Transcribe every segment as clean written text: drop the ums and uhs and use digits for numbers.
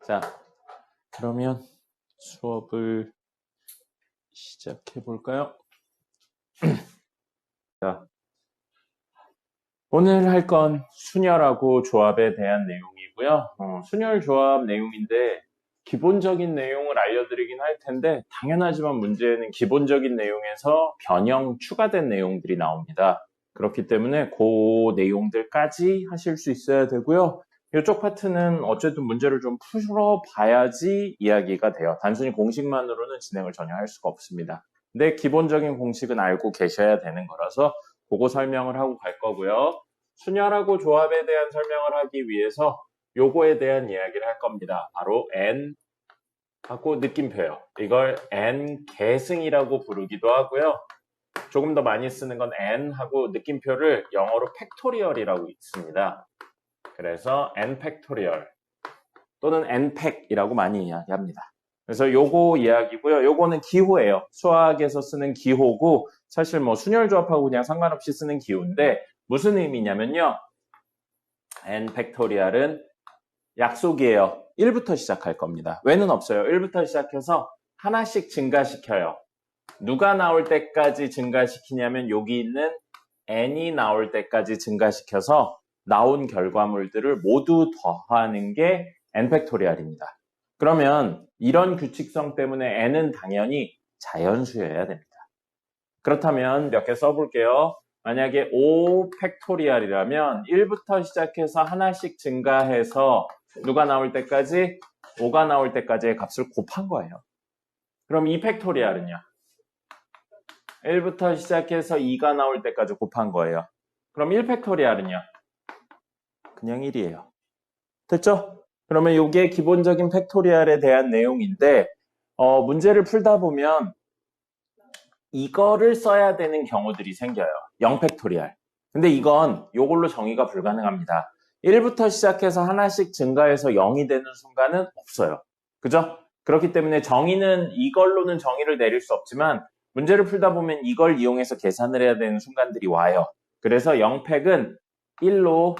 자, 그러면 수업을 시작해 볼까요? 자, 오늘 할 건 순열하고 조합에 대한 내용이고요. 순열 조합 내용인데 기본적인 내용을 알려드리긴 할 텐데 당연하지만 문제는 기본적인 내용에서 변형 추가된 내용들이 나옵니다. 그렇기 때문에 그 내용들까지 하실 수 있어야 되고요. 이쪽 파트는 어쨌든 문제를 좀 풀어봐야지 이야기가 돼요. 단순히 공식만으로는 진행을 전혀 할 수가 없습니다. 근데 기본적인 공식은 알고 계셔야 되는 거라서 그거 설명을 하고 갈 거고요. 순열하고 조합에 대한 설명을 하기 위해서 요거에 대한 이야기를 할 겁니다. 바로 n하고 느낌표요. 이걸 n계승이라고 부르기도 하고요. 조금 더 많이 쓰는 건 n하고 느낌표를 영어로 팩토리얼이라고 있습니다. 그래서 n 팩토리얼 또는 n팩이라고 많이 이야기합니다. 그래서 요거 이야기고요. 요거는 기호예요. 수학에서 쓰는 기호고 사실 뭐 순열 조합하고 그냥 상관없이 쓰는 기호인데 무슨 의미냐면요. n 팩토리얼은 약속이에요. 1부터 시작할 겁니다. 왜는 없어요. 1부터 시작해서 하나씩 증가시켜요. 누가 나올 때까지 증가시키냐면 여기 있는 n이 나올 때까지 증가시켜서 나온 결과물들을 모두 더하는 게 n 팩토리얼입니다. 그러면 이런 규칙성 때문에 n은 당연히 자연수여야 됩니다. 그렇다면 몇 개 써볼게요. 만약에 5 팩토리얼이라면 1부터 시작해서 하나씩 증가해서 누가 나올 때까지 5가 나올 때까지의 값을 곱한 거예요. 그럼 2 팩토리얼은요? 1부터 시작해서 2가 나올 때까지 곱한 거예요. 그럼 1 팩토리얼은요? 그냥 1이에요. 됐죠? 그러면 이게 기본적인 팩토리얼에 대한 내용인데 문제를 풀다 보면 이거를 써야 되는 경우들이 생겨요. 0 팩토리얼. 근데 이건 이걸로 정의가 불가능합니다. 1부터 시작해서 하나씩 증가해서 0이 되는 순간은 없어요. 그죠? 그렇기 때문에 정의는 이걸로는 정의를 내릴 수 없지만 문제를 풀다 보면 이걸 이용해서 계산을 해야 되는 순간들이 와요. 그래서 0팩은 1로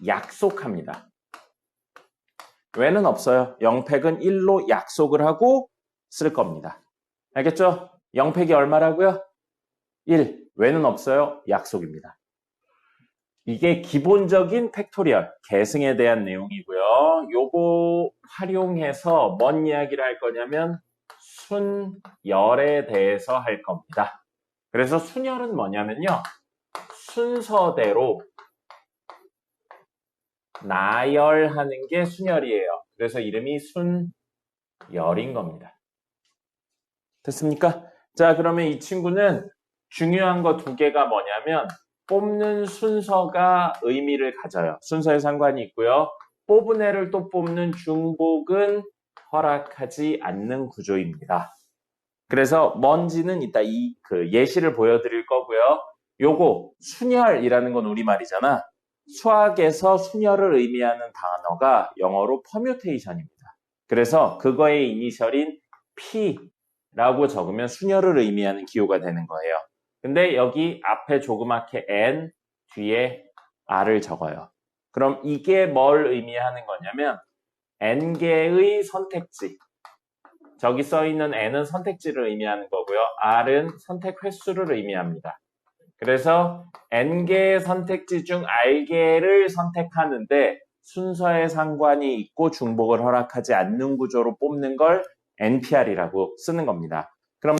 약속합니다. 왜는 없어요. 0팩은 1로 약속을 하고 쓸 겁니다. 알겠죠? 0팩이 얼마라고요? 1. 왜는 없어요? 약속입니다. 이게 기본적인 팩토리얼, 계승에 대한 내용이고요. 요거 활용해서 뭔 이야기를 할 거냐면 순열에 대해서 할 겁니다. 그래서 순열은 뭐냐면요. 순서대로 나열하는 게 순열이에요. 그래서 이름이 순열인 겁니다. 됐습니까? 자, 그러면 이 친구는 중요한 거 두 개가 뭐냐면 뽑는 순서가 의미를 가져요. 순서에 상관이 있고요. 뽑은 애를 또 뽑는 중복은 허락하지 않는 구조입니다. 그래서 뭔지는 이따 그 예시를 보여드릴 거고요. 요거 순열이라는 건 우리말이잖아. 수학에서 순열을 의미하는 단어가 영어로 퍼뮤테이션입니다. 그래서 그거의 이니셜인 P라고 적으면 순열을 의미하는 기호가 되는 거예요. 근데 여기 앞에 조그맣게 N, 뒤에 R을 적어요. 그럼 이게 뭘 의미하는 거냐면 N개의 선택지. 저기 써있는 N은 선택지를 의미하는 거고요. R은 선택 횟수를 의미합니다. 그래서 N개의 선택지 중 R개를 선택하는데 순서에 상관이 있고 중복을 허락하지 않는 구조로 뽑는 걸 NPR이라고 쓰는 겁니다. 그럼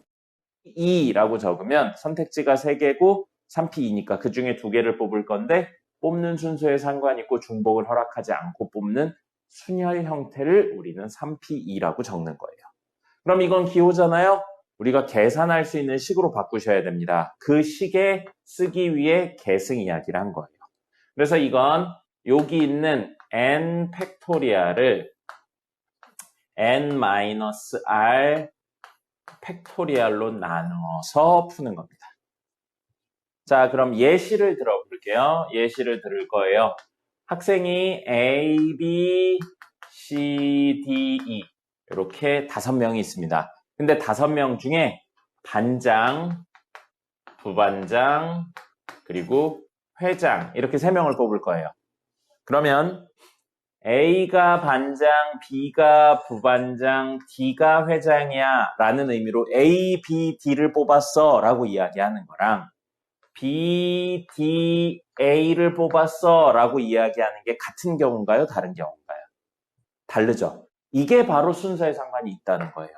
2라고 적으면 선택지가 3개고 3P2니까 그 중에 2개를 뽑을 건데 뽑는 순서에 상관이 있고 중복을 허락하지 않고 뽑는 순열 형태를 우리는 3P2라고 적는 거예요. 그럼 이건 기호잖아요. 우리가 계산할 수 있는 식으로 바꾸셔야 됩니다. 그 식에 쓰기 위해 계승 이야기를 한 거예요. 그래서 이건 여기 있는 n 팩토리얼을 n-r 팩토리얼로 나누어서 푸는 겁니다. 자, 그럼 예시를 들어볼게요. 예시를 들을 거예요. 학생이 A, B, C, D, E 이렇게 5명이 있습니다. 근데 5명 중에 반장, 부반장, 그리고 회장 이렇게 3명을 뽑을 거예요. 그러면 A가 반장, B가 부반장, D가 회장이야 라는 의미로 A, B, D를 뽑았어 라고 이야기하는 거랑 B, D, A를 뽑았어 라고 이야기하는 게 같은 경우인가요? 다른 경우인가요? 다르죠. 이게 바로 순서의 상관이 있다는 거예요.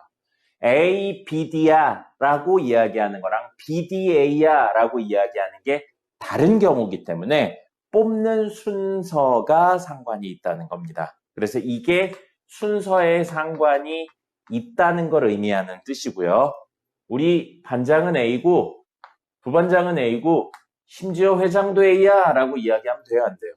A, B, D야 라고 이야기하는 거랑 B, D, A야 라고 이야기하는 게 다른 경우이기 때문에 뽑는 순서가 상관이 있다는 겁니다. 그래서 이게 순서의 상관이 있다는 걸 의미하는 뜻이고요. 우리 반장은 A고 부반장은 A고 심지어 회장도 A야 라고 이야기하면 돼요, 안 돼요?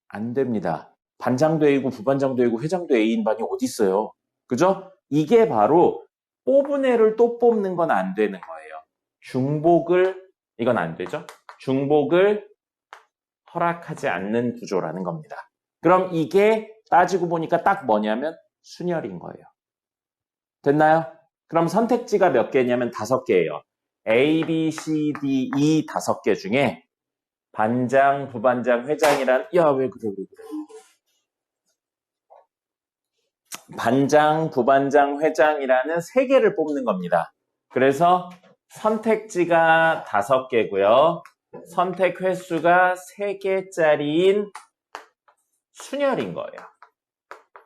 안 됩니다. 반장도 A고 부반장도 A고 회장도 A인 반이 어디 있어요? 그죠? 이게 바로 뽑은 애를 또 뽑는 건 안 되는 거예요. 중복을, 이건 안 되죠? 중복을 허락하지 않는 구조라는 겁니다. 그럼 이게 따지고 보니까 딱 뭐냐면 순열인 거예요. 됐나요? 그럼 선택지가 몇 개냐면 5개예요. A, B, C, D, E 5개 중에 반장, 부반장, 회장이란 야, 왜 그래. 반장, 부반장, 회장이라는 3개를 뽑는 겁니다. 그래서 선택지가 5개고요. 선택 횟수가 3개짜리인 순열인 거예요.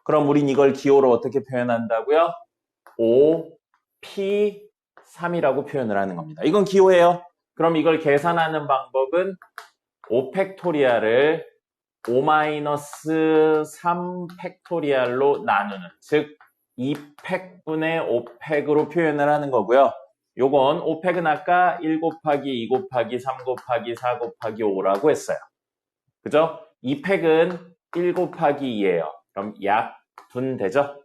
그럼 우린 이걸 기호로 어떻게 표현한다고요? O, P, 3이라고 표현을 하는 겁니다. 이건 기호예요. 그럼 이걸 계산하는 방법은 5 팩토리얼을 5-3 팩토리얼로 나누는, 즉 2팩분의 5팩으로 표현을 하는 거고요. 요건 5팩은 아까 1 곱하기 2 곱하기 3 곱하기 4 곱하기 5라고 했어요. 그죠? 2팩은 1 곱하기 2예요. 그럼 약분 되죠?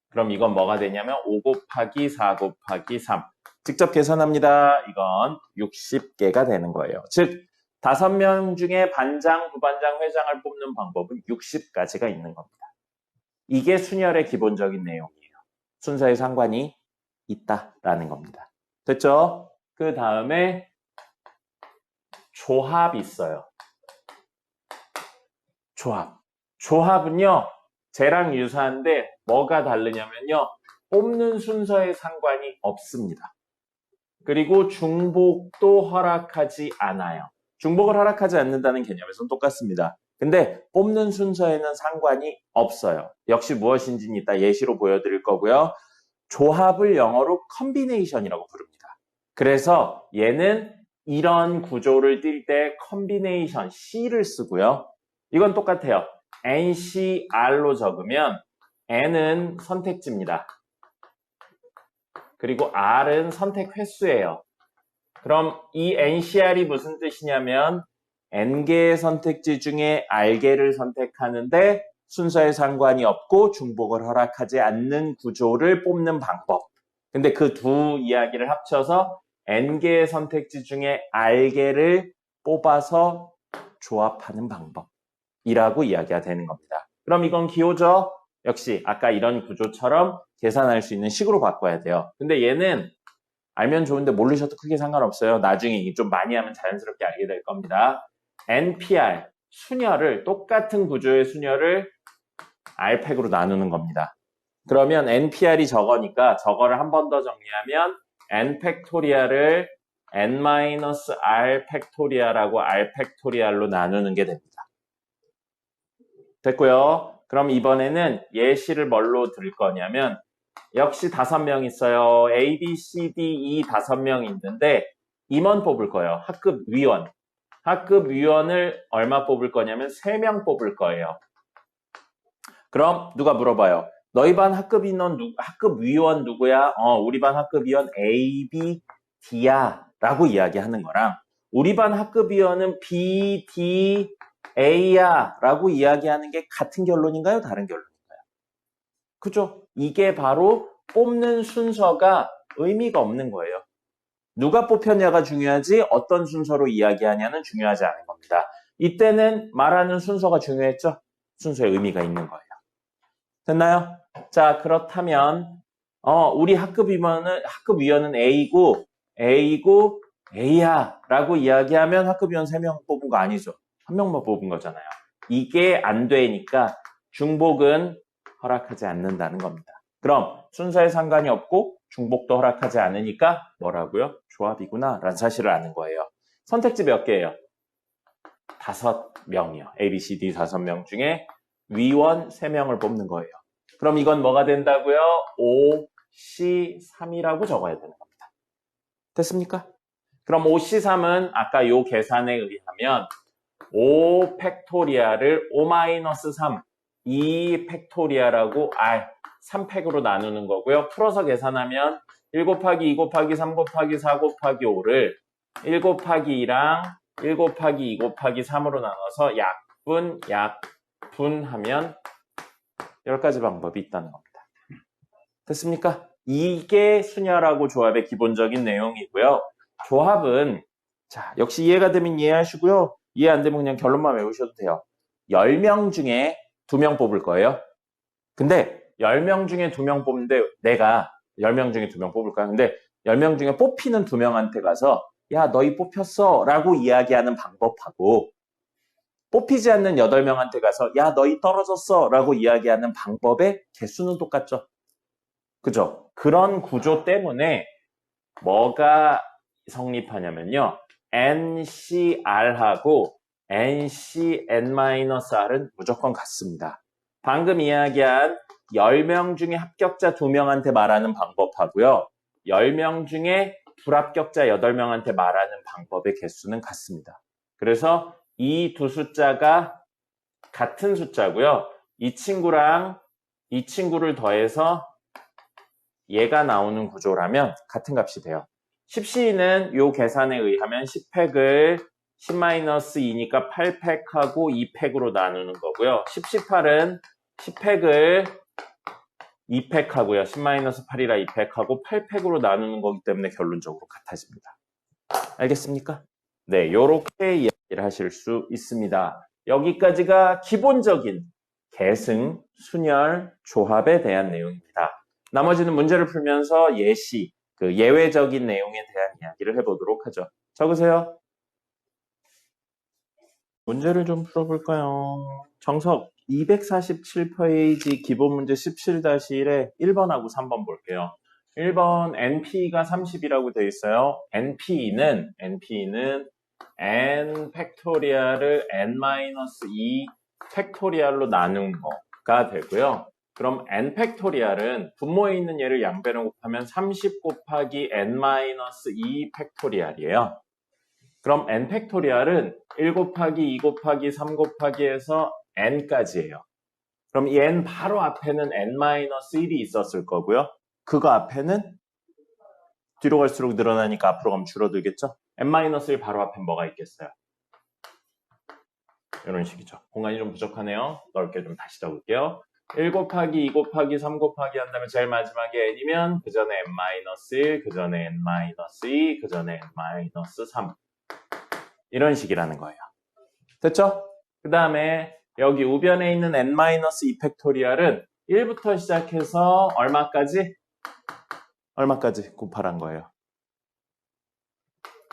그럼 이건 뭐가 되냐면 5 곱하기 4 곱하기 3. 직접 계산합니다. 이건 60개가 되는 거예요. 즉 5명 중에 반장, 부반장, 회장을 뽑는 방법은 60가지가 있는 겁니다. 이게 순열의 기본적인 내용이에요. 순서의 상관이 있다라는 겁니다. 됐죠? 그 다음에 조합이 있어요. 조합은요, 쟤랑 유사한데 뭐가 다르냐면요, 뽑는 순서의 상관이 없습니다. 그리고 중복도 허락하지 않아요. 중복을 허락하지 않는다는 개념에서는 똑같습니다. 근데 뽑는 순서에는 상관이 없어요. 역시 무엇인지는 이따 예시로 보여드릴 거고요. 조합을 영어로 컨비네이션이라고 부릅니다. 그래서 얘는 이런 구조를 띌 때 컨비네이션 C를 쓰고요. 이건 똑같아요. NCR로 적으면 N은 선택지입니다. 그리고 R은 선택 횟수예요. 그럼 이 NCR이 무슨 뜻이냐면 N개의 선택지 중에 R개를 선택하는데 순서에 상관이 없고 중복을 허락하지 않는 구조를 뽑는 방법. 근데 그 두 이야기를 합쳐서 N개의 선택지 중에 R개를 뽑아서 조합하는 방법이라고 이야기가 되는 겁니다. 그럼 이건 기호죠? 역시 아까 이런 구조처럼 계산할 수 있는 식으로 바꿔야 돼요. 근데 얘는 알면 좋은데 모르셔도 크게 상관없어요. 나중에 좀 많이 하면 자연스럽게 알게 될 겁니다. NPR, 순열을, 똑같은 구조의 순열을 R팩으로 나누는 겁니다. 그러면 NPR이 저거니까 저거를 한 번 더 정리하면 N 팩토리얼을 N-R 팩토리얼하고 R 팩토리얼로 나누는 게 됩니다. 됐고요. 그럼 이번에는 예시를 뭘로 들 거냐면 역시 5명 있어요. A, B, C, D, E 5명 있는데 임원 뽑을 거예요. 학급 위원. 학급 위원을 얼마 뽑을 거냐면 3명 뽑을 거예요. 그럼 누가 물어봐요. 너희 반 학급 위원 누구야? 우리 반 학급 위원 A, B, D야 라고 이야기하는 거랑 우리 반 학급 위원은 B, D, A야 라고 이야기하는 게 같은 결론인가요? 다른 결론인가요? 그죠? 이게 바로 뽑는 순서가 의미가 없는 거예요. 누가 뽑혔냐가 중요하지 어떤 순서로 이야기하냐는 중요하지 않은 겁니다. 이때는 말하는 순서가 중요했죠? 순서에 의미가 있는 거예요. 됐나요? 자, 그렇다면 우리 학급 위원은 A고 A야 라고 이야기하면 학급 위원 3명 뽑은 거 아니죠? 1명만 뽑은 거잖아요. 이게 안 되니까 중복은 허락하지 않는다는 겁니다. 그럼 순서에 상관이 없고 중복도 허락하지 않으니까 뭐라고요? 조합이구나 라는 사실을 아는 거예요. 선택지 몇 개예요? 5명이요. A, B, C, D 5명 중에 위원 3명을 뽑는 거예요. 그럼 이건 뭐가 된다고요? 5C3이라고 적어야 되는 겁니다. 됐습니까? 그럼 5C3은 아까 요 계산에 의하면 5 팩토리얼을 5-3, 2 팩토리얼하고 3팩으로 나누는 거고요. 풀어서 계산하면 1 곱하기 2 곱하기 3 곱하기 4 곱하기 5를 1 곱하기 2랑 1 곱하기 2 곱하기 3으로 나눠서 약분하면 10가지 방법이 있다는 겁니다. 됐습니까? 이게 순열하고 조합의 기본적인 내용이고요. 조합은 자 역시 이해가 되면 이해하시고요. 이해 안 되면 그냥 결론만 외우셔도 돼요. 10명 중에 2명 뽑을 거예요. 근데 10명 중에 2명 뽑는데 내가 10명 중에 2명 뽑을 거야. 근데 10명 중에 뽑히는 2명한테 가서 야 너희 뽑혔어 라고 이야기하는 방법하고 뽑히지 않는 8명한테 가서 야 너희 떨어졌어 라고 이야기하는 방법의 개수는 똑같죠. 그죠? 그런 구조 때문에 뭐가 성립하냐면요. NCR하고 NCN-R은 무조건 같습니다. 방금 이야기한 10명 중에 합격자 2명한테 말하는 방법하고요. 10명 중에 불합격자 8명한테 말하는 방법의 개수는 같습니다. 그래서 이 두 숫자가 같은 숫자고요. 이 친구랑 이 친구를 더해서 얘가 나오는 구조라면 같은 값이 돼요. 10C는 요 계산에 의하면 10팩을 10-2니까 8팩하고 2팩으로 나누는 거고요. 10C8은 10팩을 2팩하고요. 10-8이라 2팩하고 8팩으로 나누는 거기 때문에 결론적으로 같아집니다. 알겠습니까? 네, 요렇게 이야기를 하실 수 있습니다. 여기까지가 기본적인 계승, 순열, 조합에 대한 내용입니다. 나머지는 문제를 풀면서 예시, 그 예외적인 내용에 대한 이야기를 해보도록 하죠. 적으세요. 문제를 좀 풀어볼까요? 정석 247페이지 기본 문제 17-1에 1번하고 3번 볼게요. 1번 NP가 30이라고 되어 있어요. NP는 N 팩토리얼을 N-2 팩토리얼로 나눈 거가 되고요. 그럼 N 팩토리얼은 분모에 있는 얘를 양변을 곱하면 30 곱하기 N-2 팩토리얼이에요. 그럼 N 팩토리얼은 1 곱하기 2 곱하기 3 곱하기 해서 N까지예요. 그럼 이 N 바로 앞에는 N-1이 있었을 거고요. 그거 앞에는 뒤로 갈수록 늘어나니까 앞으로 가면 줄어들겠죠? N-1 바로 앞에 뭐가 있겠어요? 이런 식이죠. 공간이 좀 부족하네요. 넓게 좀 다시 적을게요. 1 곱하기 2 곱하기 3 곱하기 한다면 제일 마지막에 N이면 그 전에 N-1, 그 전에 N-2, 그 전에 N-3 이런 식이라는 거예요. 됐죠? 그 다음에 여기 우변에 있는 N-2 팩토리얼은 1부터 시작해서 얼마까지 곱하란 거예요.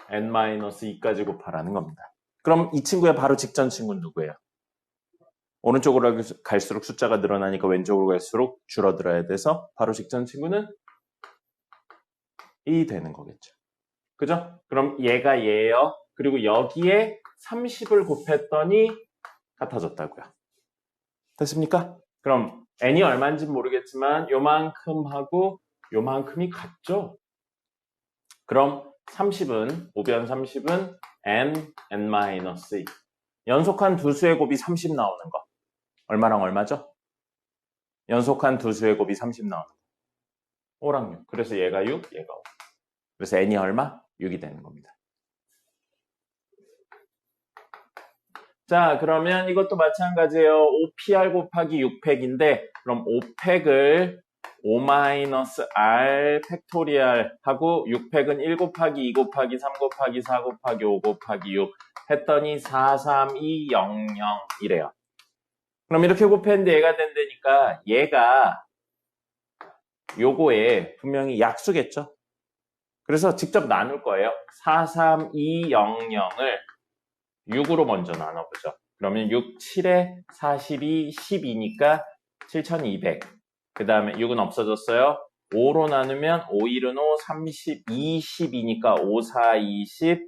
N-2까지 곱하라는 겁니다. 그럼 이 친구의 바로 직전 친구는 누구예요? 오른쪽으로 갈수록 숫자가 늘어나니까 왼쪽으로 갈수록 줄어들어야 돼서 바로 직전 친구는 2 되는 거겠죠. 그죠? 그럼 얘가 얘예요. 그리고 여기에 30을 곱했더니 같아졌다고요. 됐습니까? 그럼 n이 얼마인지 모르겠지만 요만큼하고 요만큼이 같죠? 그럼 30은 우변 30은 n-2 연속한 두 수의 곱이 30 나오는 거 얼마랑 얼마죠? 연속한 두 수의 곱이 30 나오는 거 5랑 6 그래서 얘가 6, 얘가 5 그래서 n이 얼마? 6이 되는 겁니다. 자, 그러면 이것도 마찬가지예요. 5pr 곱하기 6팩인데 그럼 5팩을 5-r 팩토리얼 하고 6팩은 1 곱하기 2 곱하기 3 곱하기 4 곱하기 5 곱하기 6 했더니 4, 3, 2, 0, 0 이래요. 그럼 이렇게 곱했는데 얘가 된다니까 얘가 요거에 분명히 약수겠죠? 그래서 직접 나눌 거예요. 4, 3, 2, 0, 0을 6으로 먼저 나눠보죠. 그러면 6, 7에 42, 12니까 7200. 그 다음에 6은 없어졌어요. 5로 나누면 5, 1은 5, 30, 20이니까 5, 4, 20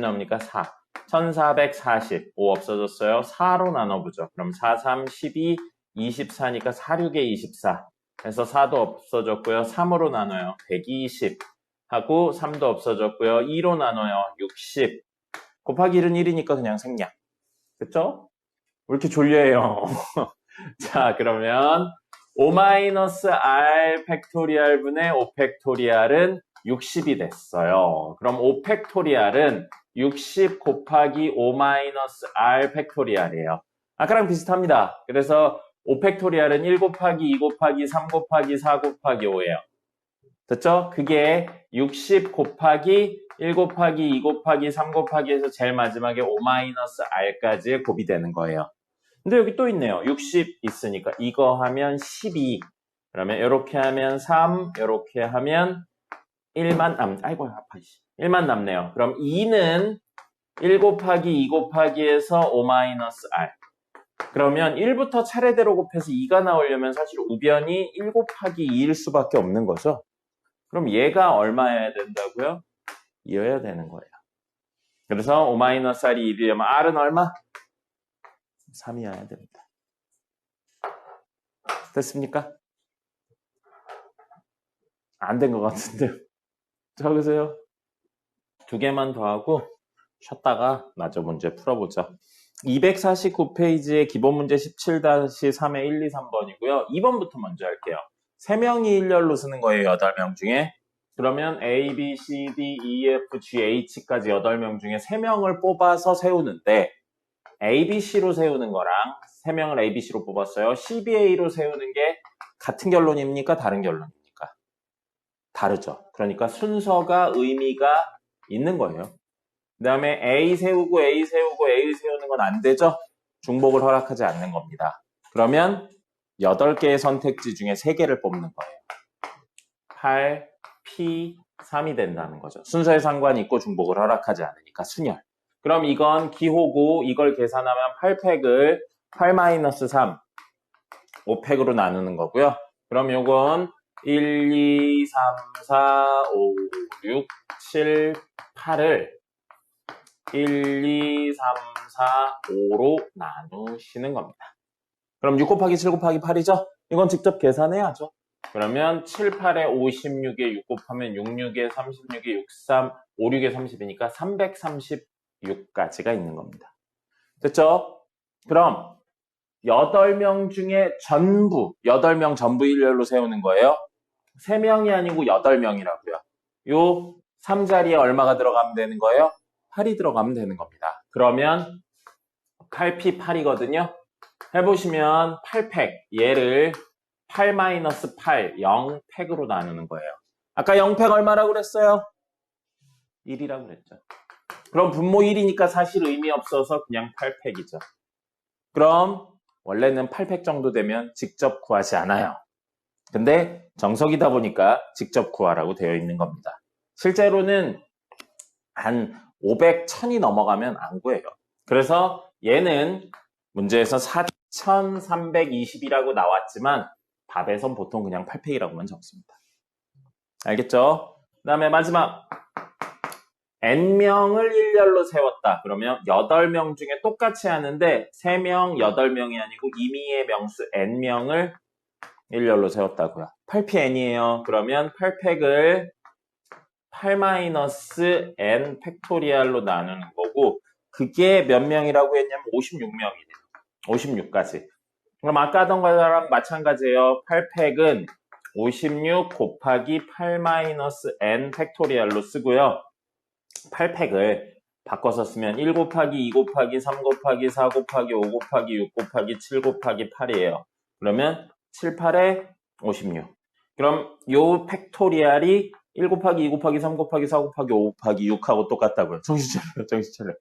나오니까 4. 1440. 5 없어졌어요. 4로 나눠보죠. 그럼 4, 3, 12, 24니까 4, 6에 24. 그래서 4도 없어졌고요. 3으로 나눠요. 120. 하고 3도 없어졌고요. 2로 나눠요. 60. 곱하기 1은 1이니까 그냥 생략. 그쵸? 왜 이렇게 졸려해요? 자, 그러면 5-r 팩토리얼 분의 5 팩토리얼은 60이 됐어요. 그럼 5 팩토리얼은 60 곱하기 5-r 팩토리얼이에요. 아까랑 비슷합니다. 그래서 5 팩토리얼은 1 곱하기 2 곱하기 3 곱하기 4 곱하기 5예요. 됐죠? 그게 60 곱하기 1 곱하기 2 곱하기 3 곱하기 해서 제일 마지막에 5-r까지의 곱이 되는 거예요. 근데 여기 또 있네요. 60 있으니까 이거 하면 12. 그러면 이렇게 하면 3, 이렇게 하면 1만 아이고 아파. 1만 남네요. 그럼 2는 1 곱하기 2 곱하기 해서 5-r. 그러면 1부터 차례대로 곱해서 2가 나오려면 사실 우변이 1 곱하기 2일 수밖에 없는 거죠. 그럼 얘가 얼마여야 된다고요? 2여야 되는 거예요. 그래서 5-r이 1이려면 r은 얼마? 3이어야 됩니다. 됐습니까? 안 된 것 같은데요. 적으세요. 2개만 더 하고 쉬었다가 마저 문제 풀어보죠. 249페이지의 기본 문제 17-3의 1, 2, 3번이고요. 2번부터 먼저 할게요. 3명이 일렬로 쓰는 거예요. 8명 중에. 그러면 A, B, C, D, E, F, G, H까지 8명 중에 3명을 뽑아서 세우는데 A, B, C로 세우는 거랑 3명을 A, B, C로 뽑았어요. C, B, A로 세우는 게 같은 결론입니까? 다른 결론입니까? 다르죠. 그러니까 순서가 의미가 있는 거예요. 그 다음에 A 세우고 A 세우고 A 세우는 건 안 되죠? 중복을 허락하지 않는 겁니다. 그러면 8개의 선택지 중에 3개를 뽑는 거예요. 8, P, 3이 된다는 거죠. 순서에 상관이 있고 중복을 허락하지 않으니까 순열. 그럼 이건 기호고 이걸 계산하면 8팩을 8-3 5팩으로 나누는 거고요. 그럼 요건 1, 2, 3, 4, 5, 6, 7, 8을 1, 2, 3, 4, 5로 나누시는 겁니다. 그럼 6 곱하기 7 곱하기 8이죠? 이건 직접 계산해야죠. 그러면 7, 8에 56에 6 곱하면 6, 6에 36에 6, 3, 5, 6에 30이니까 336가지가 있는 겁니다. 됐죠? 그럼 8명 중에 전부, 8명 전부 일렬로 세우는 거예요. 3명이 아니고 8명이라고요. 요 3자리에 얼마가 들어가면 되는 거예요? 8이 들어가면 되는 겁니다. 그러면 8P8이거든요. 해보시면 8팩, 얘를 8-8, 0팩으로 나누는 거예요. 아까 0팩 얼마라고 그랬어요? 1이라고 그랬죠. 그럼 분모 1이니까 사실 의미 없어서 그냥 8팩이죠. 그럼 원래는 8팩 정도 되면 직접 구하지 않아요. 근데 정석이다 보니까 직접 구하라고 되어 있는 겁니다. 실제로는 한 500, 1000이 넘어가면 안 구해요. 그래서 얘는 문제에서 4320이라고 나왔지만 답에선 보통 그냥 8팩이라고만 적습니다. 알겠죠? 그 다음에 마지막 N명을 일렬로 세웠다. 그러면 8명 중에 똑같이 하는데 3명, 8명이 아니고 임의의 명수 N명을 일렬로 세웠다고요. 8PN이에요. 그러면 8팩을 8-n 팩토리얼로 나누는 거고 그게 몇 명이라고 했냐면 56명이네요. 56까지. 그럼 아까 하던 거랑 마찬가지예요. 8팩은 56 곱하기 8-n 팩토리얼로 쓰고요. 8팩을 바꿔서 쓰면 1 곱하기 2 곱하기 3 곱하기 4 곱하기 5 곱하기 6 곱하기 7 곱하기 8이에요. 그러면 7, 8에 56. 그럼 요 팩토리얼이 1 곱하기 2 곱하기 3 곱하기 4 곱하기 5 곱하기 6하고 똑같다고요. 정신 차려, 정신 차려,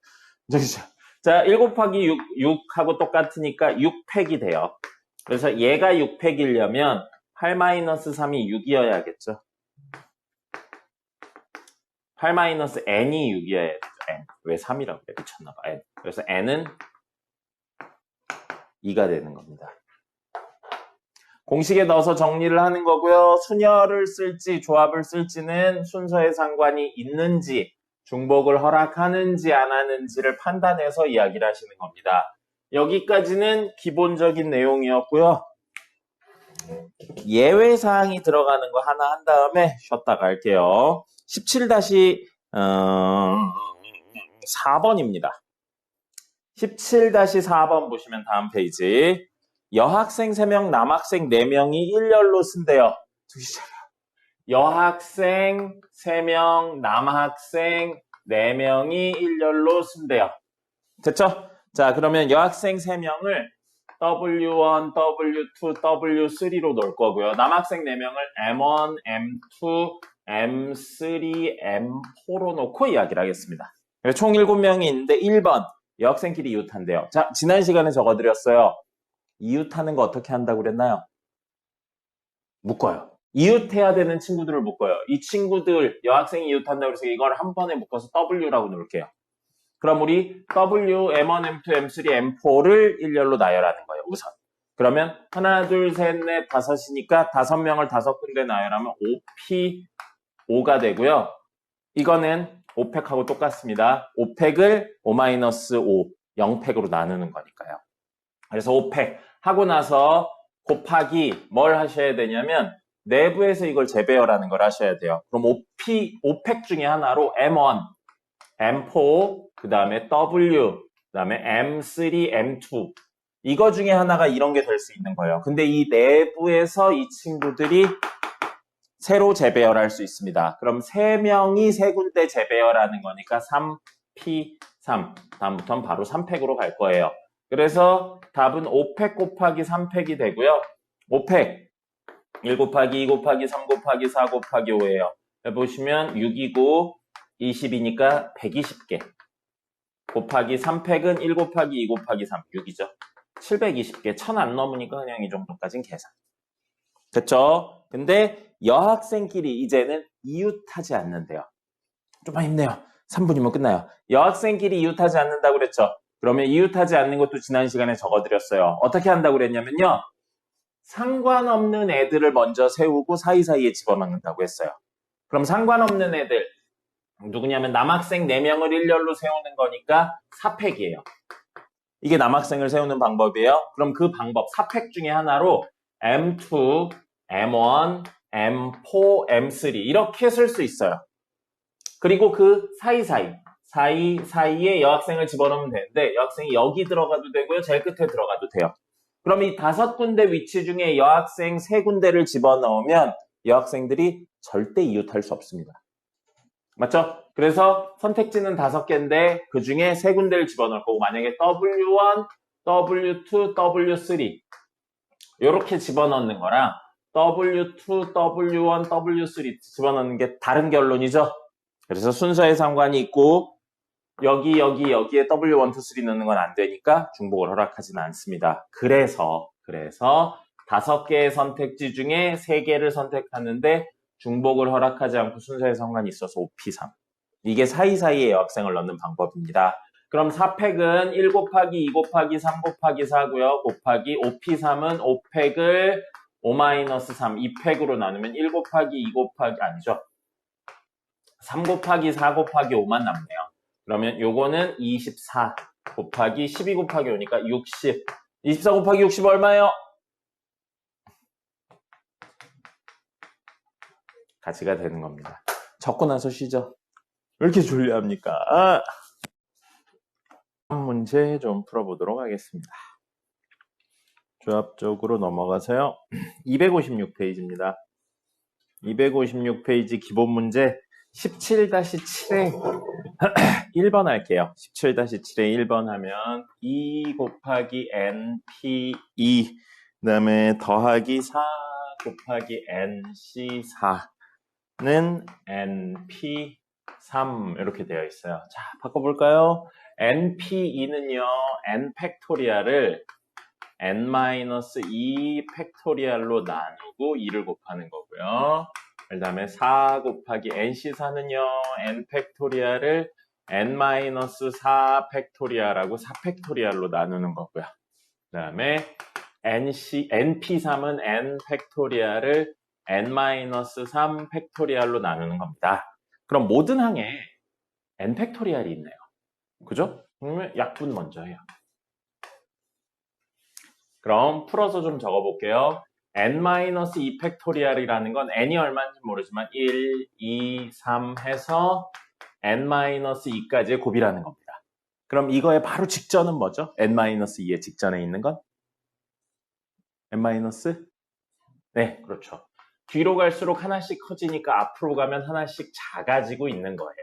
정신 차려. 자, 1 곱하기 6하고 똑같으니까 6팩이 돼요. 그래서 얘가 6팩이려면 8-3이 6이어야겠죠. 8-n이 6이어야 되죠. n. 왜 3이라고 그래? 미쳤나봐. n. 그래서 n은 2가 되는 겁니다. 공식에 넣어서 정리를 하는 거고요. 순열을 쓸지 조합을 쓸지는 순서에 상관이 있는지 중복을 허락하는지 안 하는지를 판단해서 이야기를 하시는 겁니다. 여기까지는 기본적인 내용이었고요. 예외사항이 들어가는 거 하나 한 다음에 쉬었다 갈게요. 17-4번입니다. 17-4번 보시면 다음 페이지. 여학생 3명, 남학생 4명이 일렬로 쓴대요. 여학생 3명, 남학생 4명이 일렬로 쓴대요. 됐죠? 자, 그러면 여학생 3명을 W1, W2, W3로 놓을 거고요. 남학생 4명을 M1, M2, M3, M4로 놓고 이야기를 하겠습니다. 총 7명이 있는데 1번 여학생끼리 이웃한대요. 자, 지난 시간에 적어드렸어요. 이웃하는 거 어떻게 한다고 그랬나요? 묶어요. 이웃해야 되는 친구들을 묶어요. 이 친구들 여학생이 이웃한다고 해서 이걸 한 번에 묶어서 W라고 놓을게요. 그럼 우리 W, M1, M2, M3, M4를 일렬로 나열하는 거예요. 우선. 그러면 하나, 둘, 셋, 넷, 다섯이니까 5명을 5군데 나열하면 5P5가 되고요. 이거는 5팩하고 똑같습니다. 5팩을 5-5, 0팩으로 나누는 거니까요. 그래서 5팩 하고 나서 곱하기 뭘 하셔야 되냐면 내부에서 이걸 재배열하는 걸 하셔야 돼요. 그럼 5팩 중에 하나로 M1, M4, 그 다음에 W, 그 다음에 M3, M2 이거 중에 하나가 이런 게 될 수 있는 거예요. 근데 이 내부에서 이 친구들이 새로 재배열할 수 있습니다. 그럼 3명이 3군데 재배열하는 거니까 3P3 다음부터는 바로 3팩으로 갈 거예요. 그래서 답은 5팩 곱하기 3팩이 되고요. 5팩 1 곱하기 2 곱하기 3 곱하기 4 곱하기 5예요. 보시면 6이고 20이니까 120개 곱하기 3팩은 1 곱하기 2 곱하기 3 6이죠. 720개 1000 안 넘으니까 그냥 이 정도까지는 계산. 됐죠? 근데 여학생끼리 이제는 이웃하지 않는데요. 좀만 힘내요. 3분이면 끝나요. 여학생끼리 이웃하지 않는다고 그랬죠? 그러면 이웃하지 않는 것도 지난 시간에 적어드렸어요. 어떻게 한다고 그랬냐면요. 상관없는 애들을 먼저 세우고 사이사이에 집어넣는다고 했어요. 그럼 상관없는 애들 누구냐면 남학생 4명을 일렬로 세우는 거니까 4팩이에요. 이게 남학생을 세우는 방법이에요. 그럼 그 방법 4팩 중에 하나로 M2, M1, M4, M3 이렇게 쓸 수 있어요. 그리고 그 사이사이에 여학생을 집어넣으면 되는데 여학생이 여기 들어가도 되고요. 제일 끝에 들어가도 돼요. 그럼 이 5군데 위치 중에 여학생 3군데를 집어넣으면 여학생들이 절대 이웃할 수 없습니다. 맞죠? 그래서 선택지는 5개인데 그 중에 3군데를 집어넣을 거고 만약에 W1, W2, W3 이렇게 집어넣는 거랑 W2, W1, W3 집어넣는 게 다른 결론이죠? 그래서 순서에 상관이 있고 여기에 W1, 2, 3 넣는 건 안 되니까 중복을 허락하지는 않습니다. 그래서 5개의 선택지 중에 3개를 선택하는데 중복을 허락하지 않고 순서에 상관이 있어서 5P3. 이게 사이사이에 여학생을 넣는 방법입니다. 그럼 4팩은 1 곱하기 2 곱하기 3 곱하기 4고요. 곱하기 5P3은 5팩을 5-3, 2팩으로 나누면 1 곱하기 2 곱하기 아니죠. 3 곱하기 4 곱하기 5만 남네요. 그러면 요거는 24 곱하기 12 곱하기 5니까 60. 24 곱하기 60 얼마예요? 가지가 되는 겁니다. 적고 나서 쉬죠. 왜 이렇게 졸려합니까? 다음 문제 좀 풀어보도록 하겠습니다. 조합적으로 넘어가서요. 256페이지입니다. 256페이지 기본 문제 17-7에 1번 할게요. 17-7에 1번 하면 2 곱하기 NP2 그 다음에 더하기 4 곱하기 NC4는 NP3 이렇게 되어 있어요. 자, 바꿔볼까요? NP2는요. N 팩토리얼을 N-2 팩토리얼로 나누고 2를 곱하는 거고요. 그 다음에 4 곱하기 NC4는요. N 팩토리얼을 N-4 팩토리얼하고 4 팩토리얼로 나누는 거고요. 그 다음에 np3은 n 팩토리얼을 n-3 팩토리얼로 나누는 겁니다. 그럼 모든 항에 n 팩토리얼이 있네요. 그죠? 그러면 약분 먼저 해요. 그럼 풀어서 좀 적어볼게요. n-2 팩토리얼이라는 건 n이 얼마인지 모르지만 1, 2, 3 해서 n-2까지의 곱이라는 겁니다. 그럼 이거의 바로 직전은 뭐죠? n-2의 직전에 있는 건? n-? 네, 그렇죠. 뒤로 갈수록 하나씩 커지니까 앞으로 가면 하나씩 작아지고 있는 거예요.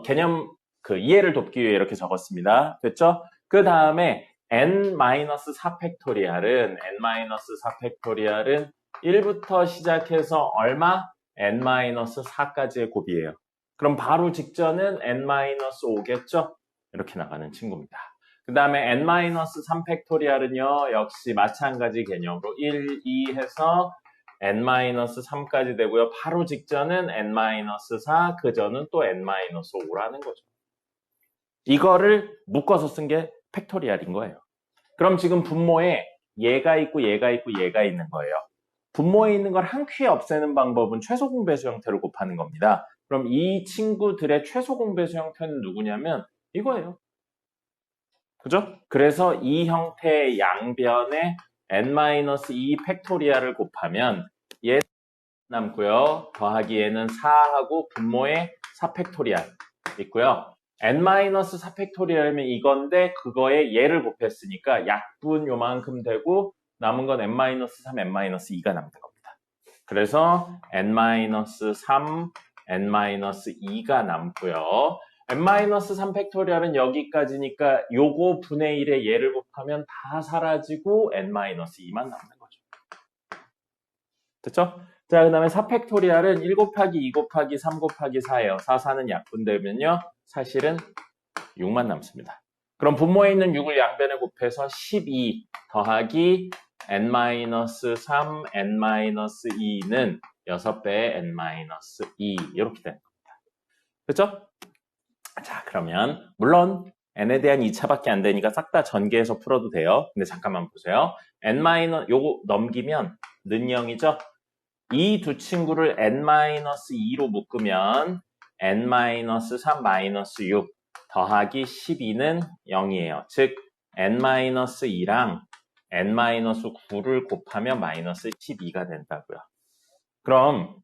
개념 이해를 돕기 위해 이렇게 적었습니다. 됐죠? 그 다음에 n-4 팩토리얼은 1부터 시작해서 얼마? n-4까지의 곱이에요. 그럼 바로 직전은 n-5겠죠? 이렇게 나가는 친구입니다. 그 다음에 n-3 팩토리얼은요, 역시 마찬가지 개념으로 1, 2 해서 n-3까지 되고요. 바로 직전은 n-4, 그 전은 또 n-5라는 거죠. 이거를 묶어서 쓴 게 팩토리얼인 거예요. 그럼 지금 분모에 얘가 있고 얘가 있고 얘가 있는 거예요. 분모에 있는 걸 한 큐에 없애는 방법은 최소 공배수 형태로 곱하는 겁니다. 그럼 이 친구들의 최소 공배수 형태는 누구냐면 이거예요. 그죠? 그래서 이 형태의 양변에 n-2 팩토리얼을 곱하면 얘 남고요. 더하기 얘는 4하고 분모에 4 팩토리얼 있고요. n-4 팩토리얼이면 이건데 그거에 얘를 곱했으니까 약분 요만큼 되고 남은 건 n-3, n-2가 남는 겁니다. 그래서 n-3, n-2가 남고요. n-3 팩토리얼은 여기까지니까 요거 분의 1에 얘를 곱하면 다 사라지고 n-2만 남는 거죠. 됐죠? 자, 그 다음에 4 팩토리얼은 1 곱하기 2 곱하기 3 곱하기 4예요. 4, 4는 약분되면요. 사실은 6만 남습니다. 그럼 분모에 있는 6을 양변에 곱해서 12 더하기 n-3, n-2는 6배의 n-2 이렇게 되는 겁니다. 그렇죠? 자, 그러면 물론 n에 대한 2차밖에 안 되니까 싹 다 전개해서 풀어도 돼요. 근데 잠깐만 보세요. 요거 넘기면 는 0이죠? 이 두 친구를 n-2로 묶으면 n-3 6 더하기 12는 0이에요. 즉 n-2랑 n-9를 곱하면 마이너스 12가 된다고요. 그럼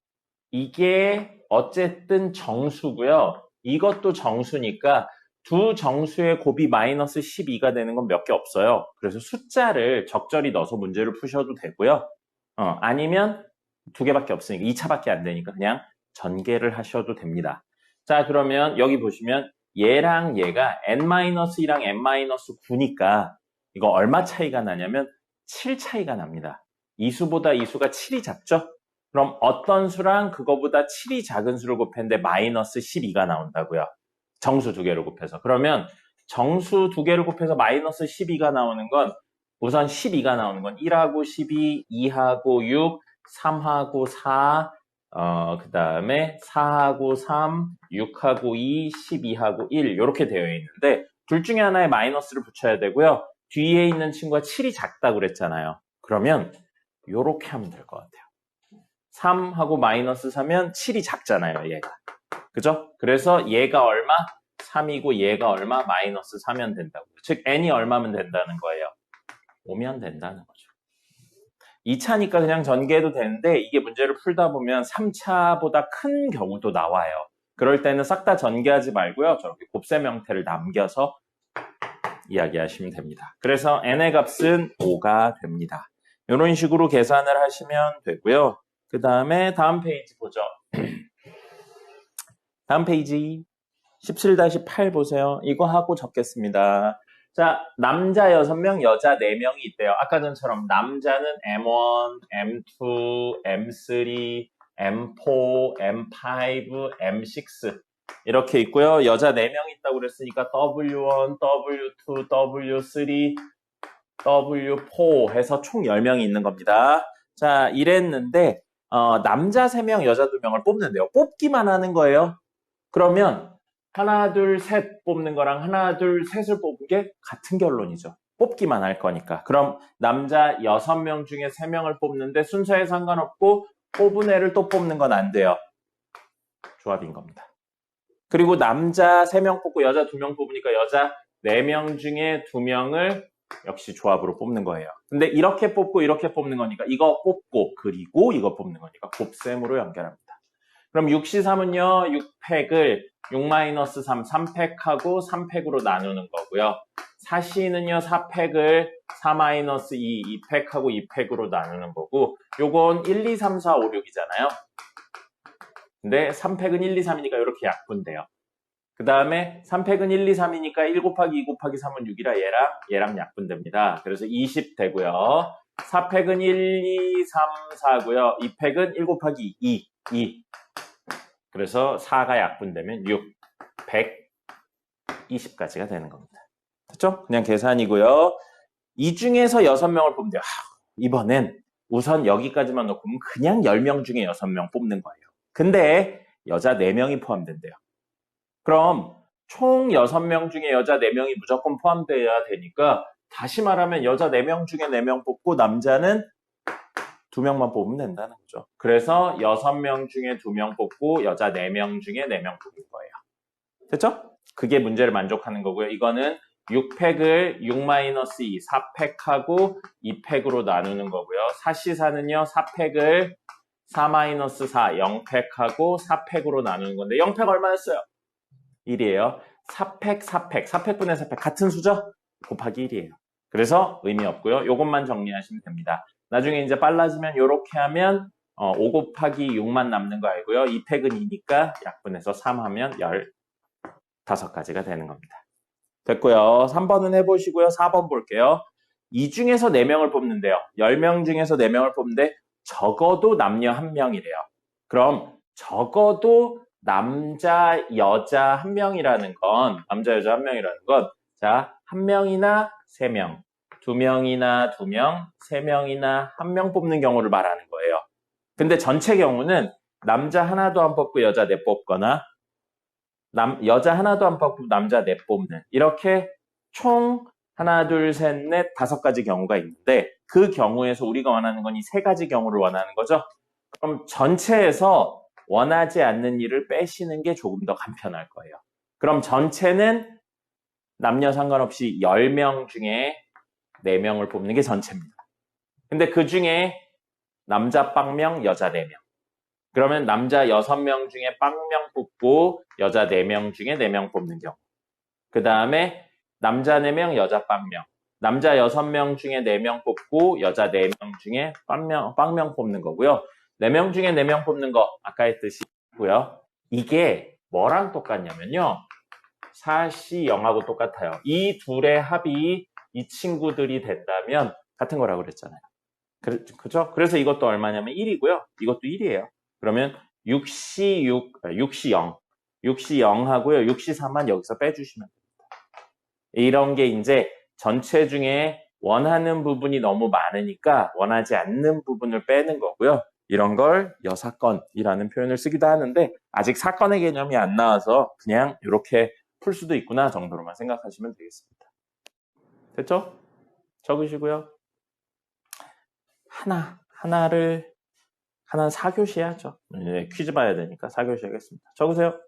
이게 어쨌든 정수고요. 이것도 정수니까 두 정수의 곱이 마이너스 12가 되는 건 몇 개 없어요. 그래서 숫자를 적절히 넣어서 문제를 푸셔도 되고요. 아니면 두 개밖에 없으니까 2차밖에 안 되니까 그냥 전개를 하셔도 됩니다. 자, 그러면 여기 보시면 얘랑 얘가 n-2랑 n-9니까 이거 얼마 차이가 나냐면 7 차이가 납니다. 이 수보다 이 수가 7이 작죠? 그럼 어떤 수랑 그거보다 7이 작은 수를 곱했는데 마이너스 12가 나온다고요. 정수 두 개를 곱해서. 그러면 정수 두 개를 곱해서 마이너스 12가 나오는 건 우선 12가 나오는 건 1하고 12, 2하고 6, 3하고 4, 그 다음에 4하고 3, 6하고 2, 12하고 1 이렇게 되어 있는데 둘 중에 하나에 마이너스를 붙여야 되고요. 뒤에 있는 친구가 7이 작다고 그랬잖아요. 그러면 이렇게 하면 될 것 같아요. 3하고 마이너스 3면 7이 작잖아요, 얘가. 그죠? 그래서 얘가 얼마? 3이고 얘가 얼마? 마이너스 4면 된다고요. 즉 n이 얼마면 된다는 거예요? 5면 된다는 거죠. 2차니까 그냥 전개해도 되는데 이게 문제를 풀다 보면 3차보다 큰 경우도 나와요. 그럴 때는 싹 다 전개하지 말고요. 저렇게 곱셈 형태를 남겨서 이야기하시면 됩니다. 그래서 n의 값은 5가 됩니다. 이런 식으로 계산을 하시면 되고요. 그 다음에 다음 페이지 보죠. 다음 페이지 17-8 보세요. 이거 하고 적겠습니다. 자, 남자 6명, 여자 4명이 있대요. 아까 전처럼 남자는 M1, M2, M3, M4, M5, M6 이렇게 있고요. 여자 4명이 있다고 그랬으니까 W1, W2, W3, W4 해서 총 10명이 있는 겁니다. 자, 이랬는데 남자 3명, 여자 2명을 뽑는데요. 뽑기만 하는 거예요. 그러면 하나, 둘, 셋 뽑는 거랑 하나, 둘, 셋을 뽑은 게 같은 결론이죠. 뽑기만 할 거니까. 그럼 남자 6명 중에 3명을 뽑는데 순서에 상관없고 뽑은 애를 또 뽑는 건 안 돼요. 조합인 겁니다. 그리고 남자 3명 뽑고 여자 2명 뽑으니까 여자 4명 중에 2명을 역시 조합으로 뽑는 거예요. 근데 이렇게 뽑고 이렇게 뽑는 거니까 이거 뽑고 그리고 이거 뽑는 거니까 곱셈으로 연결합니다. 그럼 6C3은요, 6팩을 6-3, 3팩하고 3팩으로 나누는 거고요. 4C는요, 4팩을 4-2, 2팩하고 2팩으로 나누는 거고, 요건 1, 2, 3, 4, 5, 6이잖아요. 근데 3팩은 1, 2, 3이니까 이렇게 약분돼요. 그 다음에 3팩은 1, 2, 3이니까 1 곱하기 2 곱하기 3은 6이라 얘랑 약분됩니다. 그래서 20 되고요. 4팩은 1, 2, 3, 4고요. 2팩은 1 곱하기 2. 그래서 4가 약분되면 6, 120까지가 되는 겁니다. 됐죠? 그냥 계산이고요. 이 중에서 6명을 뽑으면 돼요. 이번엔 우선 여기까지만 놓고 그냥 10명 중에 6명 뽑는 거예요. 근데 여자 4명이 포함된대요. 그럼 총 6명 중에 여자 4명이 무조건 포함돼야 되니까 다시 말하면 여자 4명 중에 4명 뽑고 남자는 2명만 뽑으면 된다는 거죠. 그래서 6명 중에 2명 뽑고 여자 4명 중에 4명 뽑을 거예요. 됐죠? 그게 문제를 만족하는 거고요. 이거는 6팩을 6-2, 4팩하고 2팩으로 나누는 거고요. 4C4는요, 4팩을 4-4, 0팩하고 4팩으로 나누는 건데 0팩 얼마였어요? 1이에요. 4팩, 4팩분의 4팩 같은 수죠? 곱하기 1이에요. 그래서 의미 없고요. 요것만 정리하시면 됩니다. 나중에 이제 빨라지면 이렇게 하면 5 곱하기 6만 남는 거 알고요. 2팩은 2니까 약분해서 3 하면 15가지가 되는 겁니다. 됐고요. 3번은 해보시고요. 4번 볼게요. 이 중에서 4명을 뽑는데요. 10명 중에서 4명을 뽑는데 적어도 남녀 1명이래요. 그럼 적어도 남자, 여자 1명이라는 건 남자, 여자 1명이라는 건 자, 1명이나 3명, 2명이나 2명, 3명이나 1명 뽑는 경우를 말하는 거예요. 근데 전체 경우는 남자 하나도 안 뽑고 여자 4 뽑거나 여자 하나도 안 뽑고 남자 4 뽑는 이렇게 총 하나, 둘, 셋, 넷, 5가지 경우가 있는데 그 경우에서 우리가 원하는 건 이 3가지 경우를 원하는 거죠. 그럼 전체에서 원하지 않는 일을 빼시는 게 조금 더 간편할 거예요. 그럼 전체는 남녀 상관없이 10명 중에 4명을 뽑는 게 전체입니다. 근데 그 중에 남자 빵명, 여자 4명. 그러면 남자 6명 중에 빵명 뽑고 여자 4명 중에 4명 뽑는 경우. 그 다음에 남자 4명, 여자 빵명. 남자 6명 중에 4명 뽑고 여자 4명 중에 빵명 뽑는 거고요. 4명 중에 4명 뽑는 거 아까 했듯이고요. 이게 뭐랑 똑같냐면요. 4C 0하고 똑같아요. 이 둘의 합이 이 친구들이 된다면 같은 거라고 그랬잖아요. 그죠? 그래서 이것도 얼마냐면 1이고요. 이것도 1이에요. 그러면 6C 0. 6C 0 하고요. 6C 4만 여기서 빼주시면 됩니다. 이런 게 이제 전체 중에 원하는 부분이 너무 많으니까 원하지 않는 부분을 빼는 거고요. 이런 걸 여사건이라는 표현을 쓰기도 하는데 아직 사건의 개념이 안 나와서 그냥 이렇게 풀 수도 있구나 정도로만 생각하시면 되겠습니다. 됐죠? 적으시고요. 하나는 4교시 해야죠. 퀴즈 봐야 되니까 4교시 하겠습니다. 적으세요.